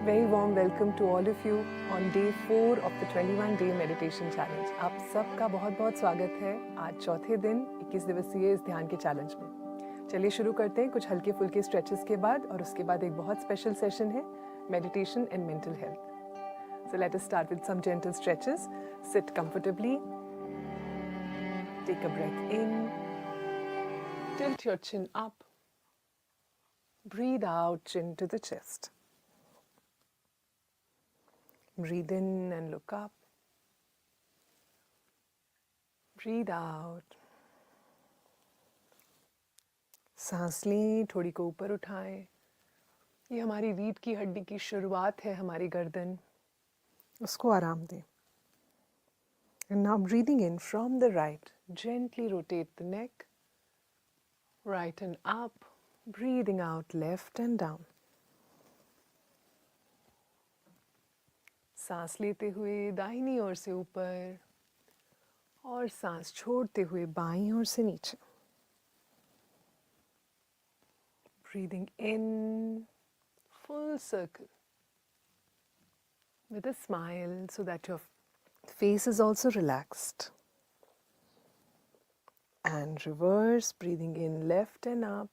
Very warm welcome to all of you on day 4 of the 21-day meditation challenge. आप सबका बहुत बहुत स्वागत है आज चौथे दिन 21 दिवसीय इस ध्यान के चैलेंज में। चलिए शुरू करते हैं कुछ हल्के फुल्के स्ट्रेचेस के बाद और उसके बाद एक बहुत स्पेशल सेशन है meditation and mental health. So let us start with some gentle stretches. Sit comfortably. Take a breath in. Tilt your chin up. Breathe out, chin to the chest. Breathe in and look up. Breathe out. सांस लें, थोड़ी को ऊपर उठाएं। ये हमारी रीढ़ की हड्डी की शुरुआत है, हमारी गर्दन। उसको आराम दें। And now breathing in from the right, gently rotate the neck, right and up. Breathing out left and down. सांस लेते हुए दाहिनी ओर से ऊपर और सांस छोड़ते हुए बाईं ओर से नीचे. Breathing in, full circle with a smile so that your face is also relaxed. And reverse, breathing in left and up.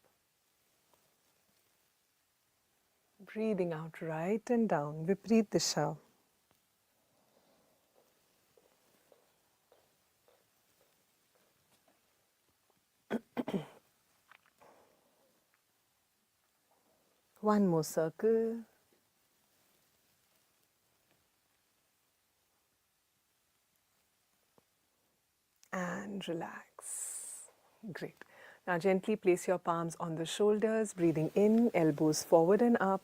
Breathing out right and down, Viparit Disha. One more circle. And relax. Great. Now gently place your palms on the shoulders, breathing in, elbows forward and up.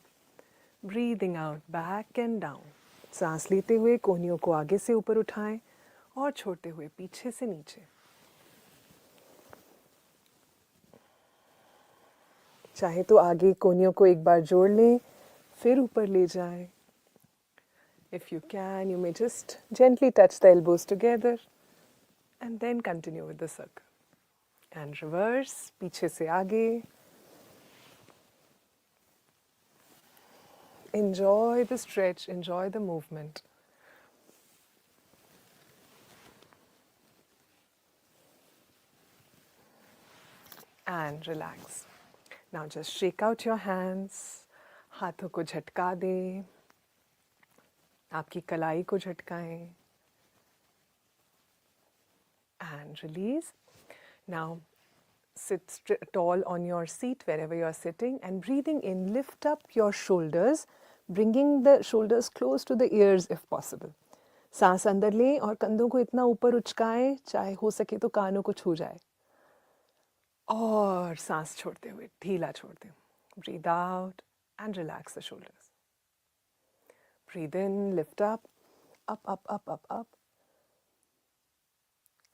Breathing out, back and down. सांस लेते हुए कोहनियों को आगे से ऊपर उठाएं और छोड़ते हुए पीछे से नीचे. चाहे तो आगे कोहनियों को एक बार जोड़ लें, फिर ऊपर ले जाएं. If you can, you may just gently touch the elbows together and then continue with the circle. And reverse, पीछे से आगे. Enjoy the stretch, enjoy the movement. And relax. Now just shake out your hands. हाथों को झटका दें. आपकी कलाई को झटकाएं. And release. Now sit tall on your seat wherever you are sitting and breathing in, lift up your shoulders, bringing the shoulders close to the ears if possible. सांस अंदर लें और कंधों को इतना ऊपर उचकाएं, चाहे हो सके तो कानों को छू जाए. और सांस छोड़ते हुए ढीला छोड़ दें. Breathe out and relax the shoulders. Breathe in, lift up, up, up, up, up, up.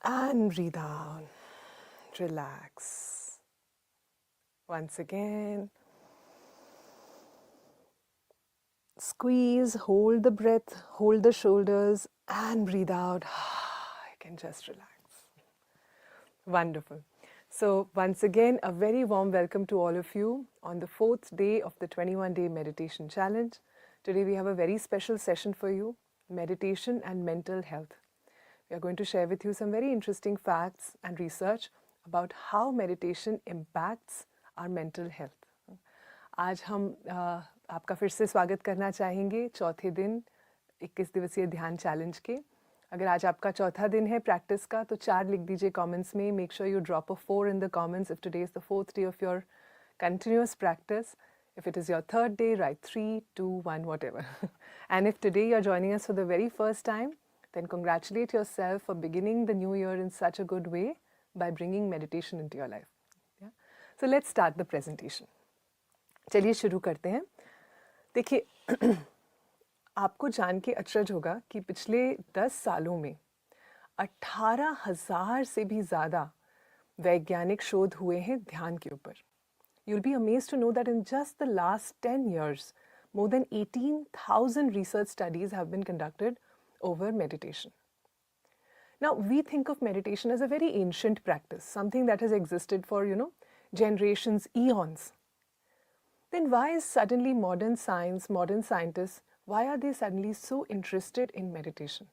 And breathe out. Relax. Once again. Squeeze, hold the breath, hold the shoulders and breathe out. You can just relax. Wonderful. So once again, a very warm welcome to all of you on the 4th day of the 21-day meditation challenge. Today we have a very special session for you, meditation and mental health. We are going to share with you some very interesting facts and research about how meditation impacts our mental health. आज हम आपका फिर से स्वागत करना चाहेंगे चौथे दिन 21 दिवसीय ध्यान चैलेंज के. अगर आज आपका चौथा दिन है प्रैक्टिस का तो 4 लिख दीजिए कमेंट्स में. Make sure you drop a 4 in the comments if today is the 4th day of your continuous practice. If it is your 3rd day, write 3, 2, 1, whatever. And if today you are joining us for the very first time, then congratulate yourself for beginning the new year in such a good way by bringing meditation into your life. Yeah? So let's start the presentation. चलिए शुरू करते हैं. देखिए आपको जान के अचरज होगा कि पिछले 10 सालों में 18,000 से भी ज़्यादा वैज्ञानिक शोध हुए हैं ध्यान के ऊपर. You'll be amazed to know that in just the last 10 years, more than 18,000 research studies have been conducted over meditation. Now, we think of meditation as a very ancient practice, something that has existed for, generations, eons. then why is suddenly modern science, modern scientists, why are they suddenly so interested in meditation?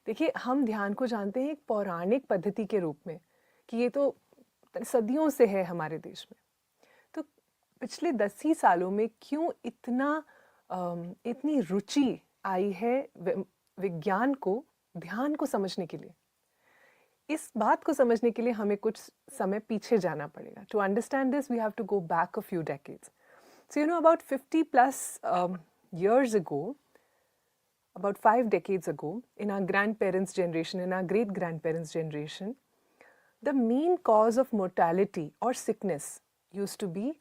देखिए, हम ध्यान को जानते हैं एक पौराणिक पद्धति के रूप में कि ये तो सदियों से है हमारे देश में। तो पिछले 10 ही सालों में क्यों इतनी रुचि आई है विज्ञान को, ध्यान को समझने के लिए? इस बात को समझने के लिए हमें कुछ समय पीछे जाना पड़ेगा. To understand this, we have to go back a few decades. So, about 50 plus years ago, about 5 decades ago, in our grandparents' generation, in our great-grandparents' generation, the main cause of mortality or sickness used to be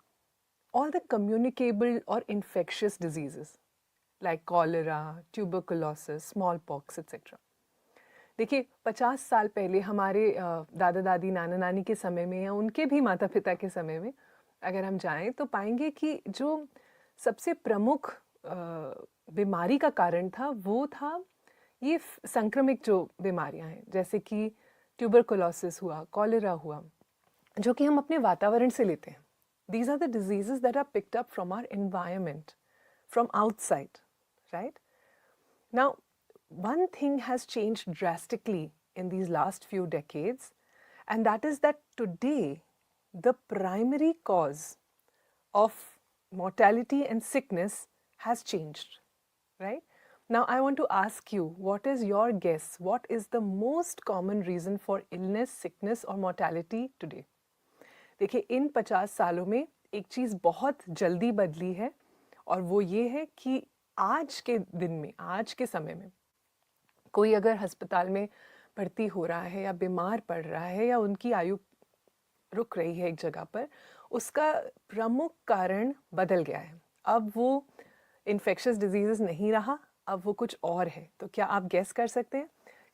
all the communicable or infectious diseases like cholera, tuberculosis, smallpox, etc. देखिए 50 साल पहले हमारे दादा दादी नाना नानी के समय में या उनके भी माता पिता के समय में अगर हम जाएं तो पाएंगे कि जो सबसे प्रमुख बीमारी का कारण था वो था ये संक्रमित जो बीमारियां हैं, जैसे कि ट्यूबरकुलोसिस हुआ, कॉलेरा हुआ, जो कि हम अपने वातावरण से लेते हैं. These are the diseases that are picked up from our environment, from outside, right? Now, one thing has changed drastically in these last few decades, and that is that today the primary cause of mortality and sickness has changed, right? Now I want to ask you, what is your guess? What is the most common reason for illness, sickness or mortality today? देखिए इन 50 सालों में एक चीज़ बहुत जल्दी बदली है और वो ये है कि आज के दिन में, आज के समय में कोई अगर अस्पताल में भर्ती हो रहा है या बीमार पड़ रहा है या उनकी आयु रुक रही है एक जगह पर, उसका प्रमुख कारण बदल गया है. अब वो इन्फेक्शियस डिजीजेस नहीं रहा, अब वो कुछ और है. तो क्या आप गेस कर सकते हैं?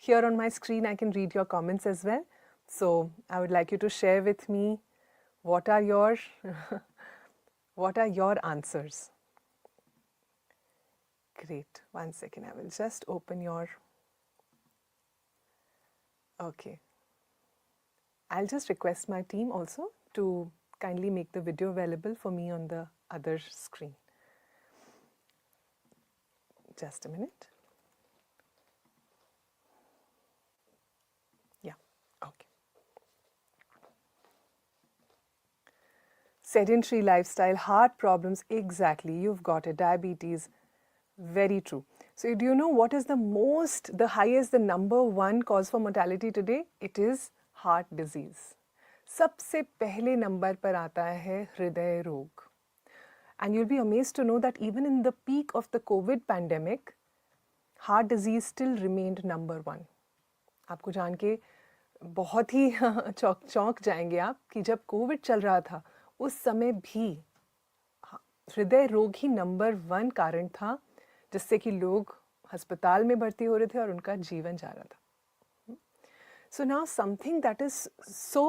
Here on my screen I can read your comments as well. So I would like you to share with me what are your answers? Great. 1 second, I will just open your. Okay. I'll just request my team also to kindly make the video available for me on the other screen. Just a minute. Yeah. Okay. Sedentary lifestyle, heart problems, exactly, you've got it, diabetes, very true. So do you know what is the highest, the number one cause for mortality today? It is heart disease. सबसे पहले number पर आता है हृदय रोग. And you'll be amazed to know that even in the peak of the COVID pandemic, heart disease still remained number one. आपको जान के बहुत ही चौंक जाएंगे आप कि जब कोविड चल रहा था उस समय भी हृदय रोग ही नंबर 1 कारण था जिससे कि लोग अस्पताल में भर्ती हो रहे थे और उनका जीवन जा रहा था. So now something that is so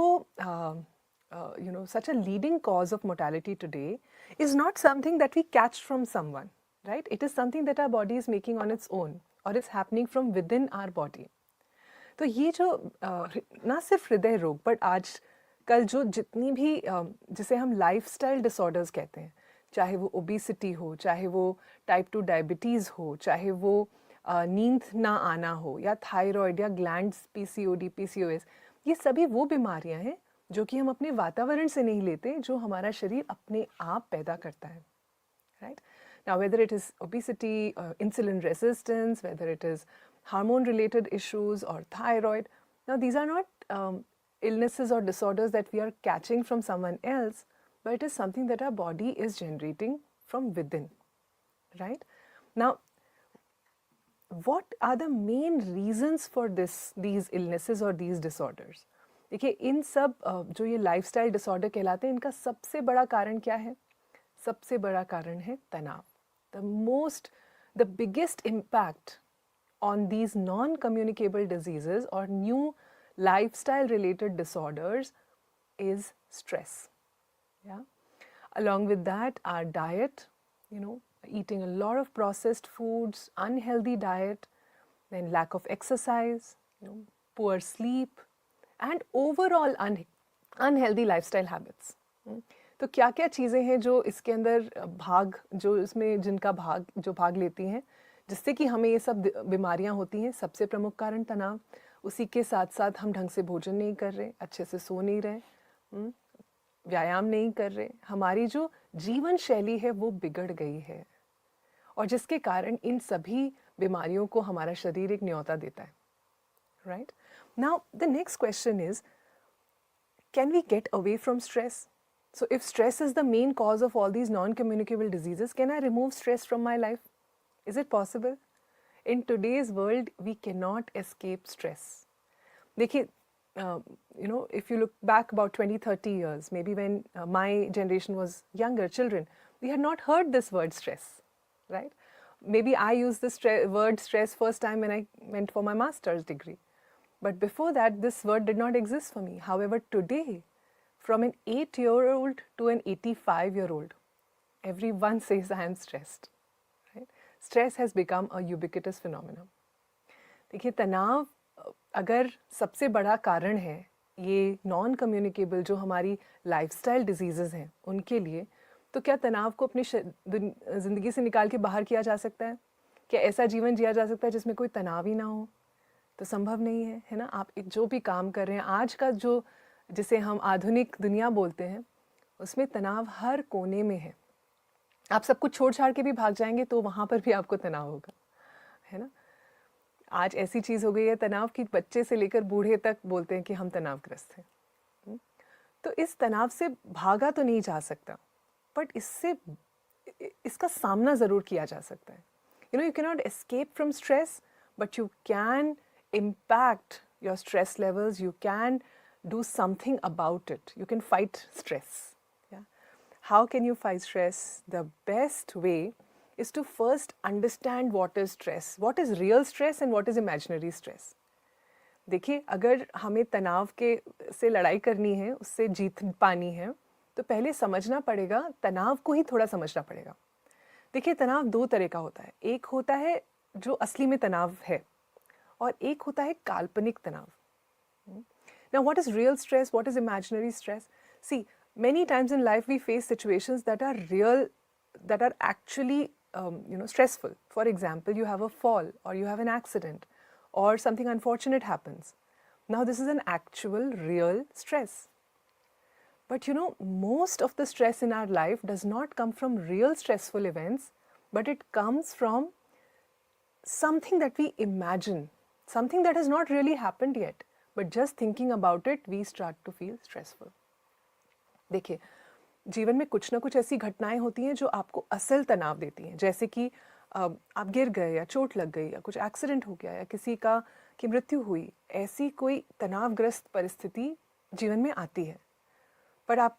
such a leading cause of mortality today is not something that we catch from someone, right? It is something that our body is making on its own or is happening from within our body. तो ये जो ना सिर्फ हृदय रोग but आज कल जो जितनी भी जिसे हम लाइफस्टाइल डिसऑर्डर्स कहते हैं, चाहे वो ओबेसिटी हो, चाहे वो टाइप 2 डायबिटीज़ हो, चाहे वो नींद ना आना हो या थायराइड या ग्लैंड्स, पीसीओडी, पीसीओएस, ये सभी वो बीमारियां हैं जो कि हम अपने वातावरण से नहीं लेते, जो हमारा शरीर अपने आप पैदा करता है, right? Now whether it is obesity, insulin resistance, whether it is hormone related issues or thyroid. Now these are not illnesses or disorders that we are catching from someone else, but it is something that our body is generating from within, right? Now what are the main reasons for these illnesses or these disorders? देखिए इन सब जो ये lifestyle disorder कहलाते हैं, इनका सबसे बड़ा कारण क्या है? सबसे बड़ा कारण है तनाव. The biggest impact on these non-communicable diseases or new lifestyle related disorders is stress. Yeah. Along with that, our diet, eating a lot of processed foods, unhealthy diet, then lack of exercise, poor sleep, and overall unhealthy lifestyle habits. तो क्या क्या चीज़ें हैं जो इसके अंदर जो इसमें जिनका भाग लेती हैं, जिससे कि हमें ये सब बीमारियां होती हैं। सबसे प्रमुख कारण तनाव, उसी के साथ साथ हम ढंग से भोजन नहीं कर रहे, अच्छे से सो नहीं रहे, व्यायाम नहीं कर रहे, हमारी जो जीवन शैली है वो बिगड़ गई है, और जिसके कारण इन सभी बीमारियों को हमारा शरीर एक न्योता देता है। Right now the next question is, can we get away from stress? So if stress is the main cause of all these non-communicable diseases, can I remove stress from my life? Is it possible? In today's world, we cannot escape stress. देखिए, if you look back about 20, 30 years, maybe when my generation was younger, children, we had not heard this word stress, right? Maybe I used this word stress first time when I went for my master's degree. But before that, this word did not exist for me. However, today, from an 8-year-old to an 85-year-old, everyone says I am stressed. Right? Stress has become a ubiquitous phenomenon. देखिए, तनाव अगर सबसे बड़ा कारण है ये non communicable जो हमारी लाइफस्टाइल डिजीजेस हैं उनके लिए, तो क्या तनाव को अपनी ज़िंदगी से निकाल के बाहर किया जा सकता है? क्या ऐसा जीवन जिया जा सकता है जिसमें कोई तनाव ही ना हो? तो संभव नहीं है ना? आप जो भी काम कर रहे हैं, आज का जो जिसे हम आधुनिक दुनिया बोलते हैं, उसमें तनाव हर कोने में है। आप सब कुछ छोड़ छाड़ के भी भाग जाएंगे तो वहाँ पर भी आपको तनाव होगा, है ना? आज ऐसी चीज़ हो गई है तनाव की, बच्चे से लेकर बूढ़े तक बोलते हैं कि हम तनावग्रस्त हैं। तो इस तनाव से भागा तो नहीं जा सकता, बट इसका सामना ज़रूर किया जा सकता है। You can not escape from stress, but you can impact your stress levels. You can do something about it. You can fight stress. Yeah. How can you fight stress? The best way is to first understand what is stress, what is real stress and what is imaginary stress. देखिए, अगर हमें तनाव से लड़ाई करनी है, उससे जीत पानी है, तो पहले समझना पड़ेगा, तनाव को ही थोड़ा समझना पड़ेगा। देखिए, तनाव दो तरह का होता है। एक होता है जो असली में तनाव है, और एक होता है काल्पनिक तनाव। Now, what is real stress? What is imaginary stress? See, many times in life we face situations that are real, that are actually, stressful. For example, you have a fall, or you have an accident, or something unfortunate happens. Now, this is an actual, real stress. But most of the stress in our life does not come from real stressful events, but it comes from something that we imagine. Something that has not really happened yet, but just thinking about it, we start to feel stressful. देखिए, जीवन में कुछ ना कुछ ऐसी घटनाएं होती हैं जो आपको असल तनाव देती हैं, जैसे कि आप गिर गए, या चोट लग गई, या कुछ एक्सीडेंट हो गया, या किसी की मृत्यु हुई। ऐसी कोई तनावग्रस्त परिस्थिति जीवन में आती है, पर आप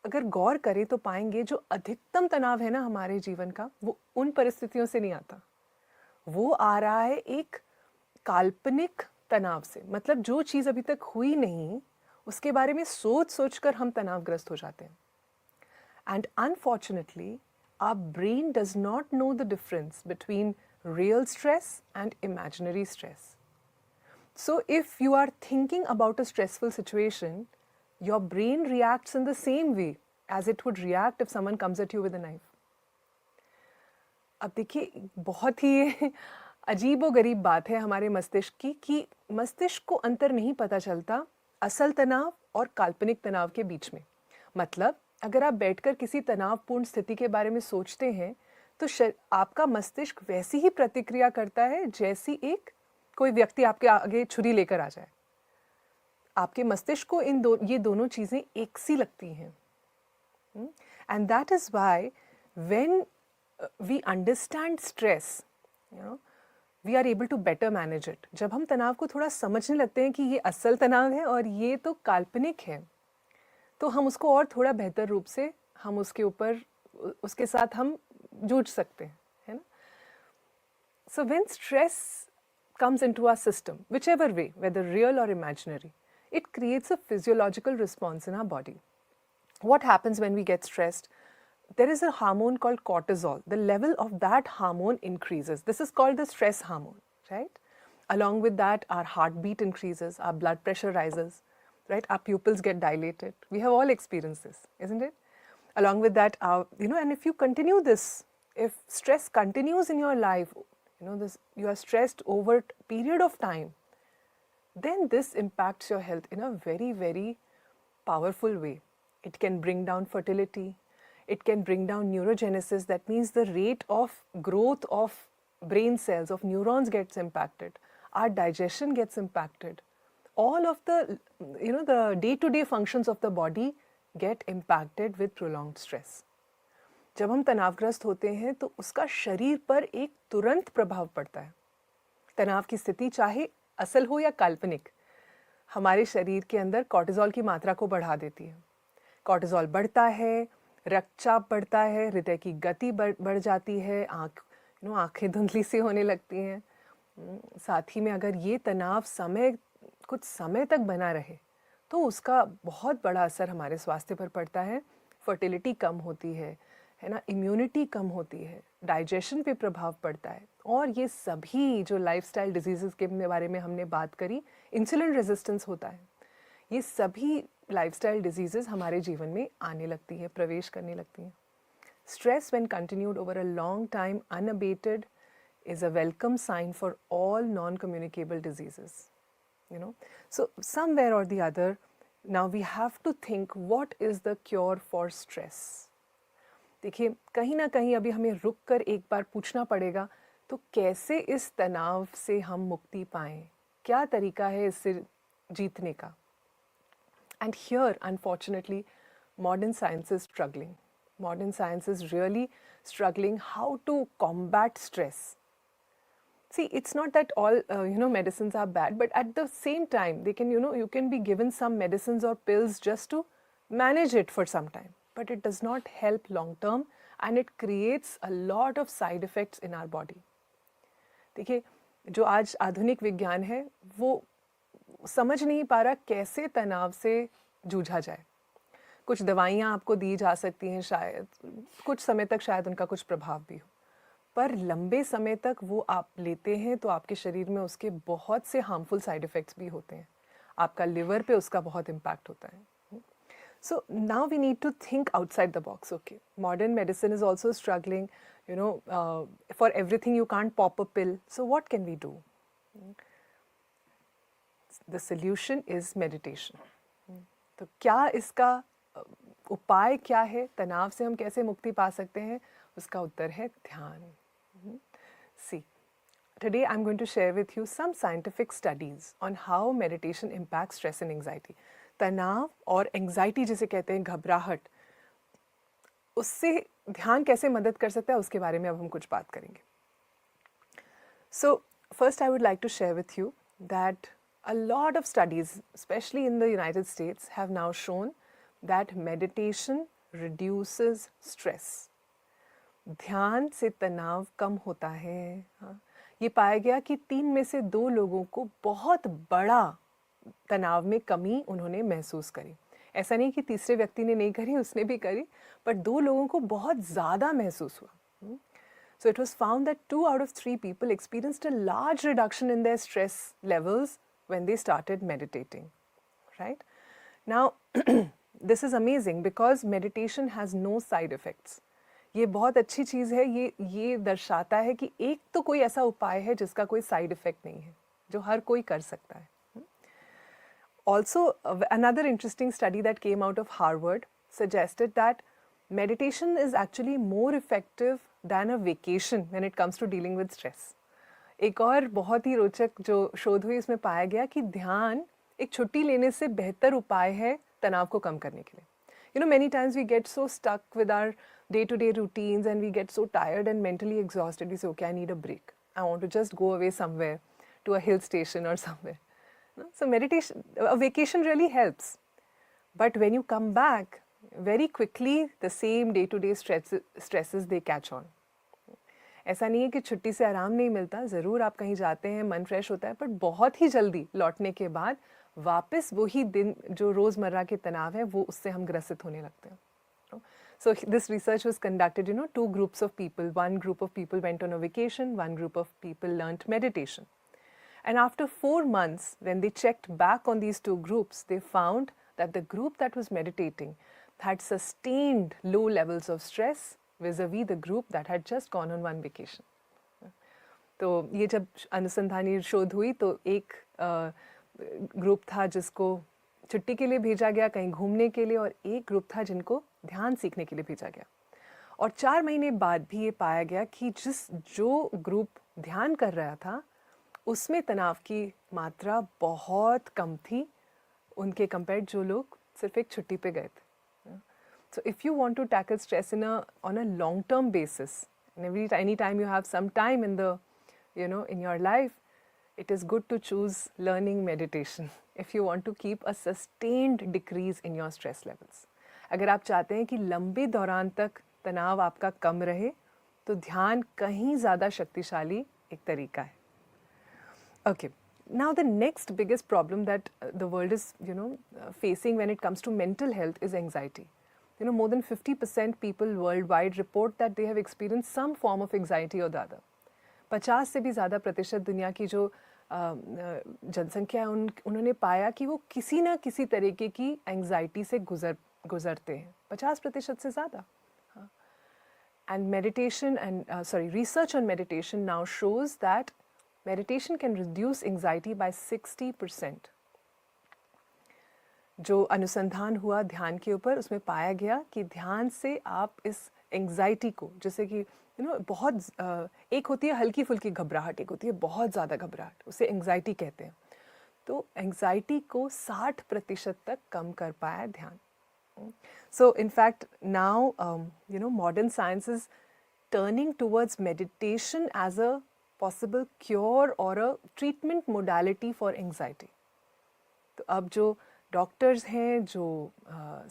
अगर गौर करें तो पाएंगे जो अधिकतम तनाव है ना हमारे जीवन का, वो उन परिस्थितियों से नहीं आता, वो आ रहा है एक काल्पनिक तनाव से। मतलब जो चीज़ अभी तक हुई नहीं, उसके बारे में सोच कर हम तनावग्रस्त हो जाते हैं। And unfortunately our brain does not know the difference between real stress and imaginary stress. So if you are thinking about a stressful situation, your brain reacts in the same way as it would react if someone comes at you with a knife. अब देखिए, बहुत ही अजीबोगरीब बात है हमारे मस्तिष्क की, कि मस्तिष्क को अंतर नहीं पता चलता असल तनाव और काल्पनिक तनाव के बीच में। मतलब अगर आप बैठकर किसी तनावपूर्ण स्थिति के बारे में सोचते हैं, तो आपका मस्तिष्क वैसी ही प्रतिक्रिया करता है जैसी कोई व्यक्ति आपके आगे छुरी लेकर आ जाए। आपके मस्तिष्क को ये दोनों चीज़ें एक सी लगती हैं। And that is why when we understand stress, we are able to better manage it. जब हम तनाव को थोड़ा समझने लगते हैं कि ये असल तनाव है और ये तो काल्पनिक है, तो हम उसको और थोड़ा बेहतर रूप से हम उसके साथ हम जूझ सकते हैं, है ना? So when stress comes into our system, whichever way, whether real or imaginary, it creates a physiological response in our body. What happens when we get stressed? There is a hormone called cortisol. The level of that hormone increases. This is called the stress hormone, right? Along with that, our heartbeat increases, our blood pressure rises. right? Our pupils get dilated. We have all experienced this, isn't it? Along with that, and if you continue this, if stress continues in your life, you are stressed over a period of time, then this impacts your health in a very, very powerful way. It can bring down fertility. It can bring down neurogenesis. That means the rate of growth of brain cells, of neurons gets impacted. Our digestion gets impacted. All of the, the day-to-day functions of the body get impacted with prolonged stress. जब हम तनावग्रस्त होते हैं तो उसका शरीर पर एक तुरंत प्रभाव पड़ता है. तनाव की स्थिति चाहे असल हो या काल्पनिक, हमारे शरीर के अंदर कॉर्टिजोल की मात्रा को बढ़ा देती है. कॉर्टिजोल बढ़ता है, रक्तचाप बढ़ता है, हृदय की गति बढ़ जाती है, आँखें धुंधली सी होने लगती हैं. साथ ही में अगर ये तनाव कुछ समय तक बना रहे तो उसका बहुत बड़ा असर हमारे स्वास्थ्य पर पड़ता है. फर्टिलिटी कम होती है ना, इम्यूनिटी कम होती है, डाइजेशन पे प्रभाव पड़ता है. और ये सभी जो लाइफस्टाइल डिजीज़ेस के बारे में हमने बात करी, इंसुलिन रेजिस्टेंस होता है, ये सभी लाइफस्टाइल डिजीज़ेस हमारे जीवन में आने लगती है, प्रवेश करने लगती हैं. Stress when continued over a long time unabated is a welcome sign for all non-communicable diseases. So somewhere or the other, now we have to think, what is the cure for stress? देखिए, कहीं ना कहीं अभी हमें रुक कर एक बार पूछना पड़ेगा, तो कैसे इस तनाव से हम मुक्ति पाएं? क्या तरीका है इससे जीतने का? And here, unfortunately, modern science is struggling. Modern science is really struggling how to combat stress. See, it's not that all medicines are bad, but at the same time, they can you can be given some medicines or pills just to manage it for some time, but it does not help long term, and it creates a lot of side effects in our body. देखिए, जो आज आधुनिक विज्ञान है वो समझ नहीं पा रहा कैसे तनाव से जूझा जाए. कुछ दवाइयाँ आपको दी जा सकती हैं, शायद कुछ समय तक शायद उनका कुछ प्रभाव भी हो, पर लंबे समय तक वो आप लेते हैं तो आपके शरीर में उसके बहुत से हार्मफुल साइड इफ़ेक्ट्स भी होते हैं. आपका लिवर पे उसका बहुत इम्पैक्ट होता है. So now we need to think outside the box. Okay, modern medicine is also struggling, for everything you can't pop a pill. So what can we do? The solution is meditation. तो क्या इसका उपाय क्या है? तनाव से हम कैसे मुक्ति पा सकते हैं? उसका उत्तर है ध्यान. See, today I'm going to share with you some scientific studies on how meditation impacts stress and anxiety. तनाव और anxiety जिसे कहते हैं, घबराहट, उससे ध्यान कैसे मदद कर सकता है उसके बारे में अब हम कुछ बात करेंगे. So first I would like to share with you that a lot of studies, especially in the United States, have now shown that meditation reduces stress. ध्यान से तनाव कम होता है. हाँ, ये पाया गया कि 3 में से 2 लोगों को बहुत बड़ा तनाव में कमी उन्होंने महसूस करी. ऐसा नहीं कि तीसरे व्यक्ति ने नहीं करी, उसने भी करी, पर 2 लोगों को बहुत ज़्यादा महसूस हुआ. So it was found that 2 out of 3 people experienced a large reduction in their stress levels when they started meditating. Right? Now, this is amazing because meditation has no side effects. ये बहुत अच्छी चीज़ है. ये दर्शाता है कि एक तो कोई ऐसा उपाय है जिसका कोई साइड इफ़ेक्ट नहीं है, जो हर कोई कर सकता है. Also, another interesting study that came out of Harvard suggested that meditation is actually more effective than a vacation when it comes to dealing with stress. एक और बहुत ही रोचक जो शोध हुई, इसमें पाया गया कि ध्यान एक छुट्टी लेने से बेहतर उपाय है तनाव को कम करने के लिए. Many times we get so stuck with our day-to-day routines and we get so tired and mentally exhausted. We say, okay, I need a break. I want to just go away somewhere to a hill station or somewhere. So meditation, a vacation really helps. But when you come back, very quickly the same day-to-day stresses they catch on. ऐसा नहीं है कि छुट्टी से आराम नहीं मिलता, ज़रूर आप कहीं जाते हैं, मन फ्रेश होता है, पर बहुत ही जल्दी लौटने के बाद वापस वही दिन जो रोज़मर्रा के तनाव है वो उससे हम ग्रसित होने लगते हैं. So this research was conducted, 2 groups of people. One group of people went on a vacation, one group of people learnt meditation. And after 4 months, when they checked back on these two groups, they found that the group that was meditating had sustained low levels of stress vis-a-vis the group that had just gone on one vacation. तो ये जब अनुसंधानी शोध हुई तो एक group था जिसको छुट्टी के लिए भेजा गया कहीं घूमने के लिए, और एक ग्रुप था जिनको ध्यान सीखने के लिए भेजा गया. और 4 महीने बाद भी ये पाया गया कि जो ग्रुप ध्यान कर रहा था उसमें तनाव की मात्रा बहुत कम थी उनके कंपेयर जो लोग सिर्फ एक छुट्टी पे गए थे. So if you want to tackle stress on a long term basis, and any time you have some time in in your life, it is good to choose learning meditation if you want to keep a sustained decrease in your stress levels. अगर आप चाहते हैं कि लंबे दौरान तक तनाव आपका कम रहे तो ध्यान कहीं ज़्यादा शक्तिशाली एक तरीका है. Okay, now the next biggest problem that the world is facing when it comes to mental health is anxiety. More than 50% people worldwide report that they have experienced some form of anxiety or the other. 50 से भी ज़्यादा प्रतिशत दुनिया की जो जनसंख्या है उन्होंने पाया कि वो किसी ना किसी तरीके की एंग्जाइटी से गुजरते हैं. 50% से ज़्यादा. And meditation research on meditation now shows that meditation can reduce anxiety by 60%. जो अनुसंधान हुआ ध्यान के ऊपर उसमें पाया गया कि ध्यान से आप इस एंग्जाइटी को, जैसे कि बहुत एक होती है हल्की फुल्की घबराहट, एक होती है बहुत ज़्यादा घबराहट, उसे एंग्जाइटी कहते हैं. तो एंग्जाइटी को 60% तक कम कर पाया ध्यान. So in fact now modern science is turning towards meditation as a possible cure or a treatment modality for anxiety. तो अब जो डॉक्टर्स हैं, जो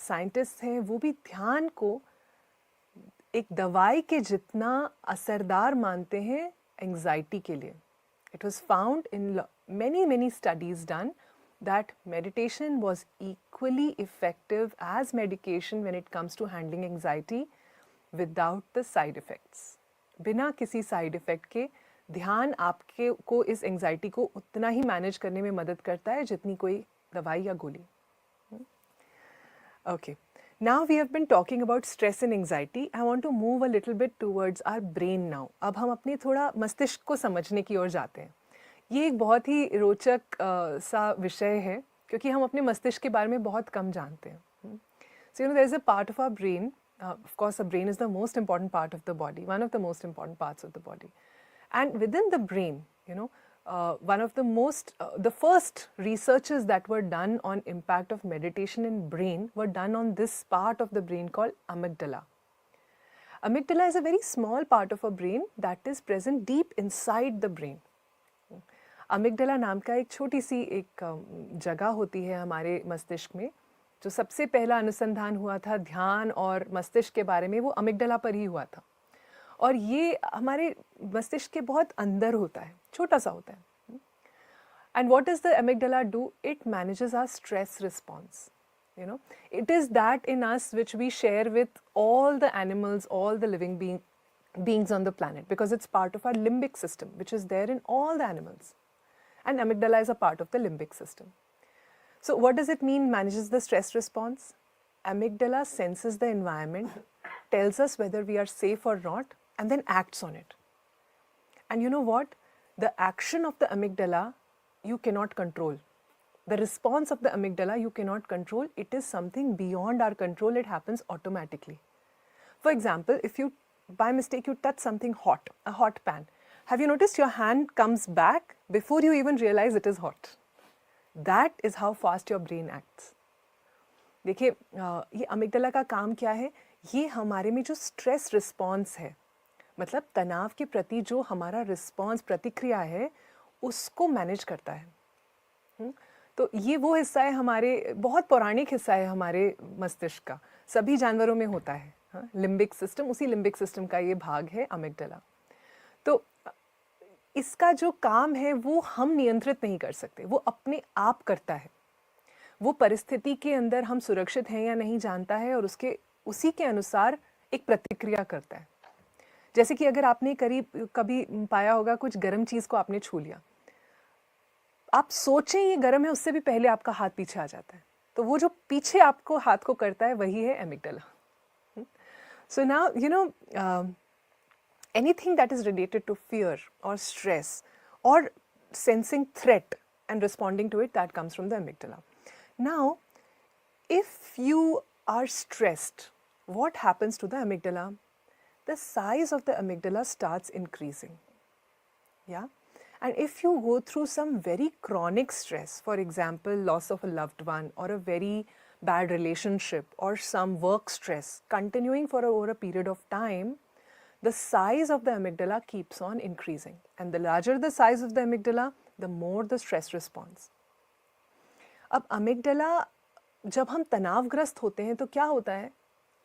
साइंटिस्ट हैं, वो भी ध्यान को एक दवाई के जितना असरदार मानते हैं एंग्जाइटी के लिए. It was found in many studies done that meditation was equally effective as medication when it comes to handling anxiety without the side effects. बिना किसी साइड इफ़ेक्ट के ध्यान आपके को इस एंग्जाइटी को उतना ही मैनेज करने में मदद करता है जितनी कोई दवाई या गोली. Okay, now we have been talking about stress and anxiety. I want to move a little bit towards our brain now. अब हम अपने थोड़ा मस्तिष्क को समझने की ओर जाते हैं. ये एक बहुत ही रोचक सा विषय है क्योंकि हम अपने मस्तिष्क के बारे में बहुत कम जानते हैं. So there is a part of our brain. Of course, the brain is the most important part of the body, one of the most important parts of the body. And within the brain, one of the first researches that were done on impact of meditation in brain were done on this part of the brain called amygdala. Amygdala is a very small part of a brain that is present deep inside the brain. Amygdala नाम का एक छोटी सी एक जगह होती है हमारे मस्तिष्क में. जो सबसे पहला अनुसंधान हुआ था ध्यान और मस्तिष्क के बारे में वो अमिगडला पर ही हुआ था. और ये हमारे मस्तिष्क के बहुत अंदर होता है, छोटा सा होता है. And what does the amygdala do? It manages our stress response. It is that in us which we share with all the animals, all the living beings on the planet, because it's part of our limbic system, which is there in all the animals. And amygdala is a part of the limbic system. So what does it mean, manages the stress response? Amygdala senses the environment, tells us whether we are safe or not, and then acts on it. And you know what? The action of the amygdala, you cannot control. The response of the amygdala, you cannot control. It is something beyond our control. It happens automatically. For example, if you, by mistake, you touch something hot, a hot pan. Have you noticed your hand comes back before you even realize it is hot? That is how fast your brain acts. देखिए ये अमिगडला का काम क्या है? ये हमारे में जो स्ट्रेस रिस्पॉन्स है, मतलब तनाव के प्रति जो हमारा रिस्पॉन्स प्रतिक्रिया है उसको मैनेज करता है. तो ये वो हिस्सा है हमारे, बहुत पौराणिक हिस्सा है हमारे मस्तिष्क का. सभी जानवरों में होता है. लिम्बिक सिस्टम, उसी लिम्बिक सिस्टम का ये भाग है अमिगडला. तो इसका जो काम है वो हम नियंत्रित नहीं कर सकते, वो अपने आप करता है. वो परिस्थिति के अंदर हम सुरक्षित हैं या नहीं जानता है और उसी के अनुसार एक प्रतिक्रिया करता है. जैसे कि अगर आपने कभी पाया होगा कुछ गर्म चीज़ को आपने छू लिया, आप सोचें ये गर्म है, उससे भी पहले आपका हाथ पीछे आ जाता है। तो वो जो पीछे आपको हाथ को करता है वही है amygdala. So now you know anything that is related to fear or stress or sensing threat and responding to it, that comes from the amygdala. Now, if you are stressed, what happens to the amygdala? The size of the amygdala starts increasing. Yeah? And if you go through some very chronic stress, for example, loss of a loved one or a very bad relationship or some work stress continuing for over a period of time, the size of the amygdala keeps on increasing. And the larger the size of the amygdala, the more the stress response. अब अमिगडला जब हम तनावग्रस्त होते हैं तो क्या होता है,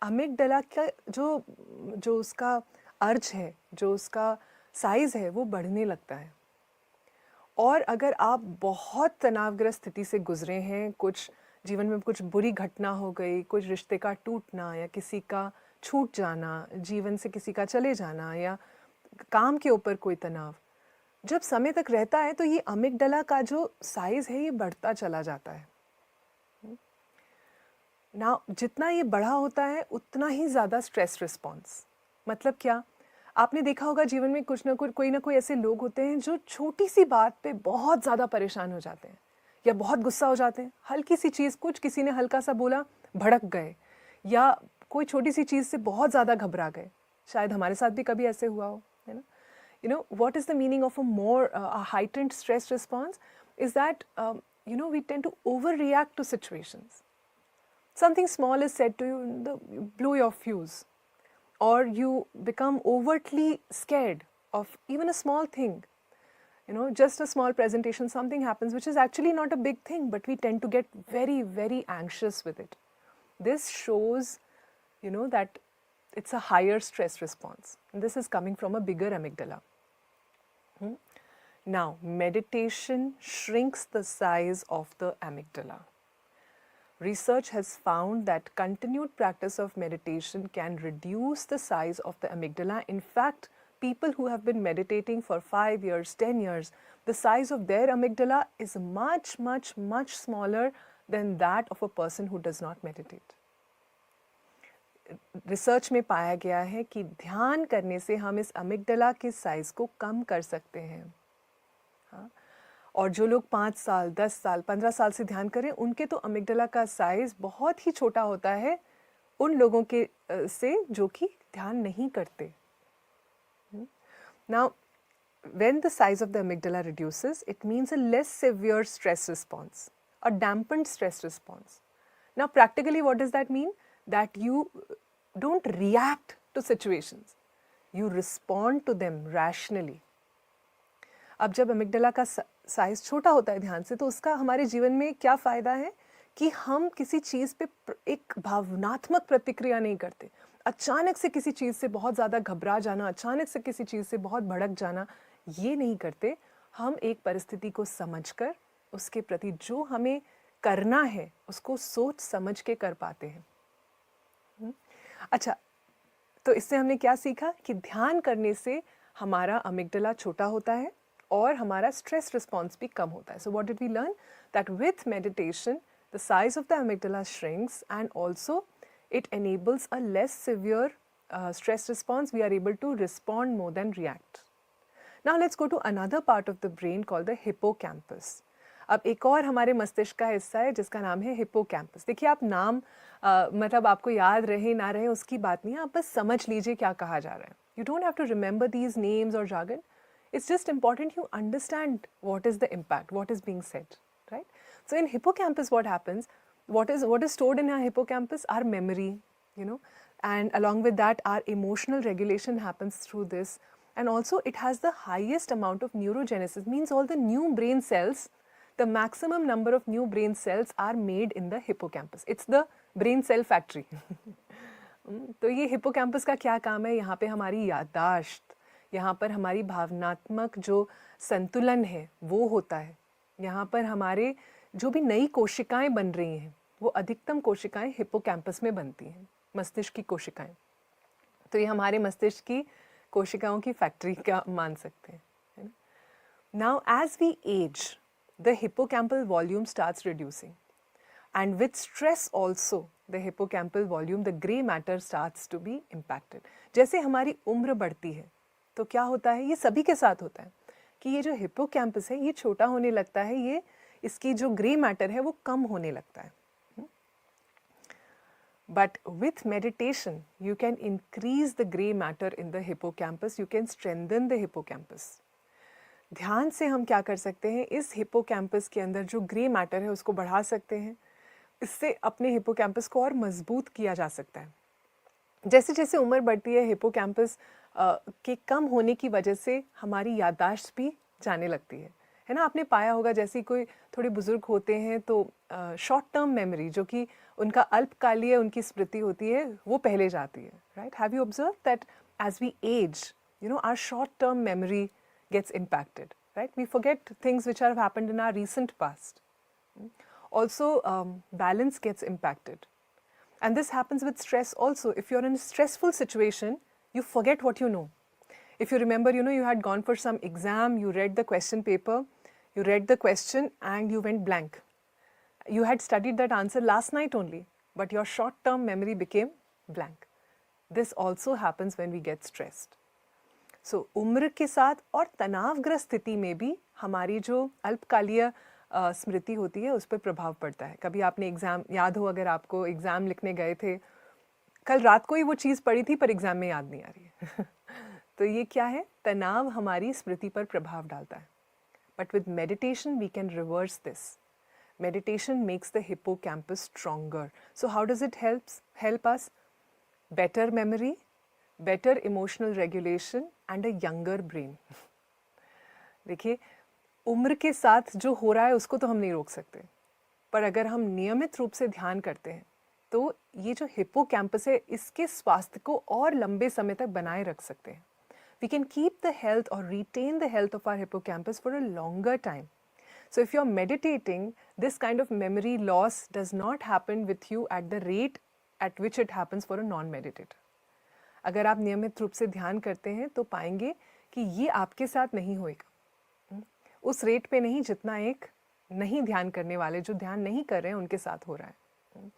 अमिगडला का जो उसका अर्ज है, जो उसका साइज़ है, वो बढ़ने लगता है। और अगर आप बहुत तनावग्रस्त स्थिति से गुजरे हैं, कुछ जीवन में कुछ बुरी घटना हो गई, कुछ रिश्ते का टूटना या किसी का छूट जाना, जीवन से किसी का चले जाना या काम के ऊपर कोई तनाव, जब समय तक रहता है तो ये अमिगडला का जो साइज़ है ये बढ़ता चला जाता है ना। जितना ये बड़ा होता है उतना ही ज़्यादा स्ट्रेस रिस्पॉन्स। मतलब क्या, आपने देखा होगा जीवन में कुछ ना कुछ कोई ना कोई ऐसे लोग होते हैं जो छोटी सी बात पे बहुत ज़्यादा परेशान हो जाते हैं या बहुत गुस्सा हो जाते हैं। हल्की सी चीज़, कुछ किसी ने हल्का सा बोला, भड़क गए, या कोई छोटी सी चीज़ से बहुत ज़्यादा घबरा गए। शायद हमारे साथ भी कभी ऐसे हुआ हो, है ना। You know, what is the meaning of a heightened stress response is that, we tend to overreact to situations. Something small is said to you, you blow your fuse, or you become overtly scared of even a small thing. Just a small presentation, something happens which is actually not a big thing, but we tend to get very, very anxious with it. This shows, that it's a higher stress response. And this is coming from a bigger amygdala. Now, meditation shrinks the size of the amygdala. Research has found that continued practice of meditation can reduce the size of the amygdala. In fact, people who have been meditating for 5 years, 10 years, the size of their amygdala is much, much, much smaller than that of a person who does not meditate. Research में पाया गया है कि ध्यान करने से हम इस अमिगडला के साइज़ को कम कर सकते हैं। हाँ, और जो लोग 5 साल, 10 साल, 15 साल से ध्यान करें, उनके तो अमिगडला का साइज़ बहुत ही छोटा होता है उन लोगों के से जो कि ध्यान नहीं करते। Now, when the size of the amygdala reduces, it means a less severe stress response, a dampened stress response. Now, practically what does that mean? That you don't react to situations, you respond to them rationally. अब जब अमिगडला का size छोटा होता है ध्यान से, तो उसका हमारे जीवन में क्या फ़ायदा है कि हम किसी चीज़ पे एक भावनात्मक प्रतिक्रिया नहीं करते। अचानक से किसी चीज़ से बहुत ज़्यादा घबरा जाना, अचानक से किसी चीज़ से बहुत भड़क जाना, ये नहीं करते। हम एक परिस्थिति को समझकर उसके प्रति जो हमें करना है उसको सोच समझ के कर पाते हैं। अच्छा, तो इससे हमने क्या सीखा कि ध्यान करने से हमारा अमिगडला छोटा होता है और हमारा स्ट्रेस रिस्पॉन्स भी कम होता है। So what did we learn? That with meditation the size of the amygdala shrinks and also it enables a less severe stress response. We are able to respond more than react. Now let's go to another part of the brain called the hippocampus. अब एक और हमारे मस्तिष्क का हिस्सा है जिसका नाम है हिप्पोकैम्पस। देखिए, आप नाम मतलब आपको याद रहे ना रहे उसकी बात नहीं है, आप बस समझ लीजिए क्या कहा जा रहा है। You don't have to remember these names or jargon. It's just important you understand what is the impact, what is being said, right? So in hippocampus what happens? What is stored in our hippocampus? Our memory, and along with that our emotional regulation happens through this, and also it has the highest amount of neurogenesis, means all the new brain cells, the maximum number of new brain cells are made in the hippocampus. It's the brain cell factory. तो ये hippocampus का क्या काम है? यहाँ पे हमारी याददाश्त, यहाँ पर हमारी भावनात्मक जो संतुलन है वो होता है। यहाँ पर हमारे जो भी नई कोशिकाएं बन रही हैं वो अधिकतम कोशिकाएं हिप्पोकैम्पस में बनती हैं, मस्तिष्क की कोशिकाएं। तो ये हमारे मस्तिष्क की कोशिकाओं की फैक्ट्री का मान सकते हैं। Now as we age, the hippocampal volume starts reducing. And with stress also, the hippocampal volume, the grey matter starts to be impacted. जैसे हमारी उम्र बढ़ती है तो क्या होता है, ये सभी के साथ होता है कि ये जो हिप्पोकैम्पस है ये छोटा होने लगता है, ये इसकी जो ग्रे मैटर है वो कम होने लगता है. But with meditation, you can increase the grey matter in the hippocampus, you can strengthen the hippocampus. ध्यान से हम क्या कर सकते हैं, इस हिप्पोकैम्पस के अंदर जो ग्रे मैटर है उसको बढ़ा सकते हैं, इससे अपने हिप्पोकैम्पस को और मजबूत किया जा सकता है. जैसे जैसे उम्र बढ़ती है हिप्पोकैम्पस के कम होने की वजह से हमारी याददाश्त भी जाने लगती है ना. आपने पाया होगा जैसे कोई थोड़े बुजुर्ग होते हैं तो शॉर्ट टर्म मेमोरी जो कि उनका अल्पकालीय उनकी स्मृति होती है वो पहले जाती है, right. Have you observe that as we age, you know, our short term memory gets impacted, right? We forget things which have happened in our recent past. Also, balance gets impacted. And this happens with stress also. If you're in a stressful situation, you forget what you know. If you remember, you know, you had gone for some exam, you read the question paper, you read the question and you went blank. You had studied that answer last night only, but your short-term memory became blank. This also happens when we get stressed. So, उम्र के साथ और तनावग्रस्त स्थिति में भी हमारी जो अल्पकालीय स्मृति होती है उस पर प्रभाव पड़ता है. कभी आपने एग्ज़ाम याद हो, अगर आपको एग्ज़ाम लिखने गए थे, कल रात को ही वो चीज़ पढ़ी थी पर एग्ज़ाम में याद नहीं आ रही है तो ये क्या है, तनाव हमारी स्मृति पर प्रभाव डालता है. But with meditation we can reverse this. Meditation makes the hippocampus stronger. So how does it help us? Better memory, better emotional regulation and a younger brain. देखिए, उम्र के साथ जो हो रहा है उसको तो हम नहीं रोक सकते, पर अगर हम नियमित रूप से ध्यान करते हैं तो ये जो हिप्पोकैम्पस है इसके स्वास्थ्य को और लंबे समय तक बनाए रख सकते हैं. We can keep the health or retain the health of our hippocampus for a longer time. So if you're meditating, this kind of memory loss does not happen with you at the rate at which it happens for a non-meditator. अगर आप नियमित रूप से ध्यान करते हैं तो पाएंगे कि ये आपके साथ नहीं होएगा, उस रेट पे नहीं जितना एक नहीं ध्यान करने वाले, जो ध्यान नहीं कर रहे हैं उनके साथ हो रहा है.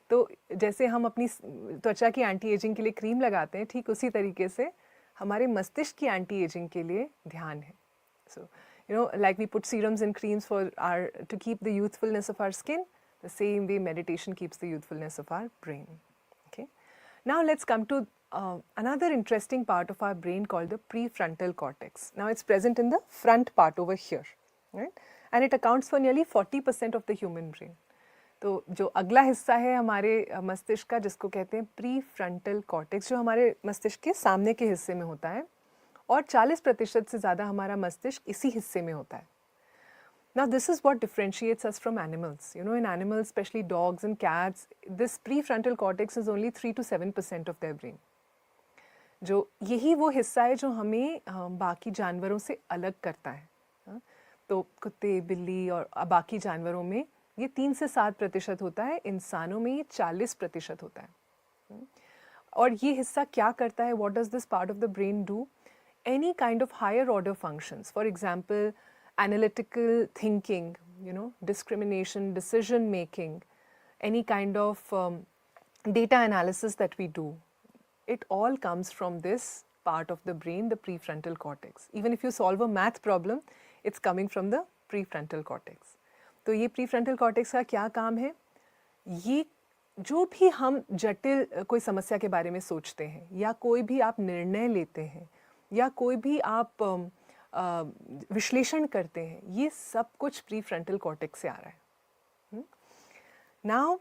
तो जैसे हम अपनी त्वचा की एंटी एजिंग के लिए क्रीम लगाते हैं, ठीक उसी तरीके से हमारे मस्तिष्क की एंटी एजिंग के लिए ध्यान है. So you know, like we put serums and creams for our to keep the youthfulness of our skin, the same way meditation keeps the youthfulness of our brain. Okay, now let's come to another interesting part of our brain called the prefrontal cortex. Now it's present in the front part over here, right? And it accounts for nearly 40% of the human brain. तो जो अगला हिस्सा है हमारे मस्तिष्क का, जिसको कहते हैं प्रीफ्रंटल कॉर्टेक्स, जो हमारे मस्तिष्क के सामने के हिस्से में होता है, और 40% से ज़्यादा हमारा मस्तिष्क इसी हिस्से में होता है. Now this is what differentiates us from animals. You know, in animals, especially dogs and cats, this prefrontal cortex is only 3 to 7% of their brain. जो यही वो हिस्सा है जो हमें बाकी जानवरों से अलग करता है. तो कुत्ते, बिल्ली और बाकी जानवरों में ये 3 से 7% होता है, इंसानों में ये 40% होता है. और ये हिस्सा क्या करता है? What does this part of the brain do? Any kind of higher order functions, for example analytical thinking, you know, discrimination, decision making, any kind of data analysis that we do, it all comes from this part of the brain, the prefrontal cortex. Even if you solve a math problem, it's coming from the prefrontal cortex. तो ये prefrontal cortex का क्या काम है? ये जो भी हम जटिल कोई समस्या के बारे में सोचते हैं, या कोई भी आप निर्णय लेते हैं, या कोई भी आप विश्लेषण करते हैं, ये सब कुछ prefrontal cortex से आ रहा है. Now,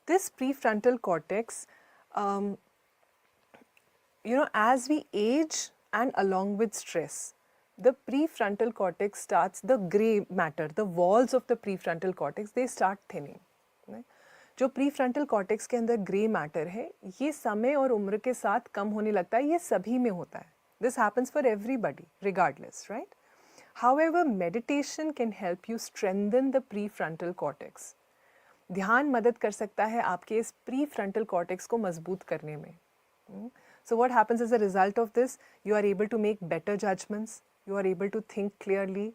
this prefrontal cortex, you know, as we age and along with stress, the prefrontal cortex starts, the gray matter, the walls of the prefrontal cortex, they start thinning. जो prefrontal cortex के अंदर gray matter है, ये समय और उम्र के साथ कम होने लगता है. ये सभी में होता है. This happens for everybody, regardless, right? However, meditation can help you strengthen the prefrontal cortex. ध्यान मदद कर सकता है आपके इस prefrontal cortex को मजबूत करने में. So what happens as a result of this? You are able to make better judgments, you are able to think clearly,